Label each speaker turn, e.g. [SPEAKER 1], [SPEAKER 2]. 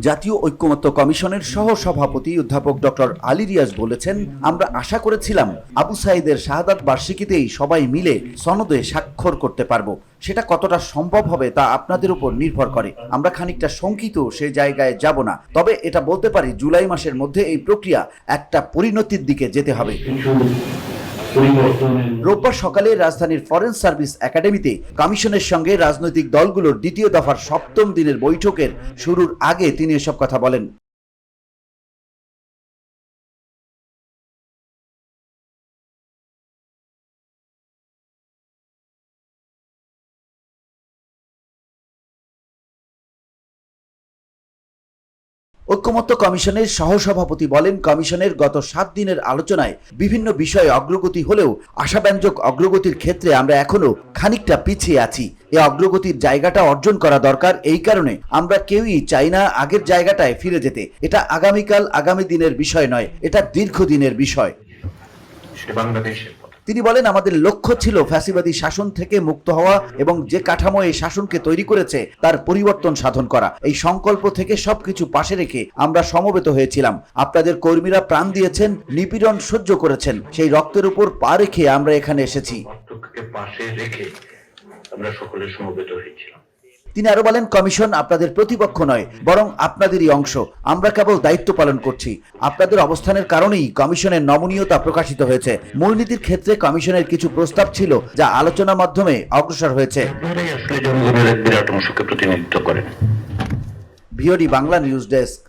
[SPEAKER 1] জাতীয় ঐক্যমত্য কমিশনের সহ সভাপতি অধ্যাপক ডক্টর আলী রিয়াজ বলেছেন, আমরা আশা করেছিলাম আবু সাঈদের শাহাদাত বার্ষিকীতেই সবাই মিলে সনদে স্বাক্ষর করতে পারবো। সেটা কতটা সম্ভব হবে তা আপনাদের উপর নির্ভর করে। আমরা খানিকটা শঙ্কিত সে জায়গায় যাব না, তবে এটা বলতে পারি জুলাই মাসের মধ্যে এই প্রক্রিয়া একটা পরিণতির দিকে যেতে হবে। রোববার সকালে রাজধানীর ফরেন সার্ভিস একাডেমিতে কমিশনের সঙ্গে রাজনৈতিক দলগুলোর দ্বিতীয় দফার ৭ম দিনের বৈঠকের শুরুর আগে তিনি এসব কথা বলেন। ঐক্যমত্য কমিশনের সহসভাপতি বলেন, কমিশনের গত ৭ দিনের আলোচনায় বিভিন্ন বিষয়ে অগ্রগতি হলেও আশাব্যঞ্জক অগ্রগতির ক্ষেত্রে আমরা এখনো খানিকটা পিছিয়ে আছি। এই অগ্রগতির জায়গাটা অর্জন করা দরকার। এই কারণে আমরা কেউই চাই না আগের জায়গাটায় ফিরে যেতে। এটা আগামীকাল আগামী দিনের বিষয় নয়, এটা দীর্ঘদিনের বিষয়। তিনি বলেন, আমাদের লক্ষ্য ছিল ফ্যাসিবাদী শাসন থেকে মুক্ত হওয়া এবং যে কাঠামো এই শাসনকে তৈরি করেছে তার পরিবর্তন সাধন করা। এই সংকল্প থেকে সবকিছু পাশে রেখে আমরা সমবেত হয়েছিলাম। আপনাদের কর্মীরা প্রাণ দিয়েছেন, নিপীড়ন সহ্য করেছেন, সেই রক্তের উপর পা রেখে আমরা এখানে এসেছি। তিনি আরো বলেন, কমিশন আপনাদের প্রতিপক্ষ নয়, বরং আপনাদেরই অংশ। আমরা কেবল দায়িত্ব পালন করছি। আপনাদের অবস্থানের কারণেই কমিশনের নমনীয়তা প্রকাশিত হয়েছে। মূলনীতির ক্ষেত্রে কমিশনের কিছু প্রস্তাব ছিল যা আলোচনার মাধ্যমে অগ্রসর হয়েছে। VOD Bangla news desk.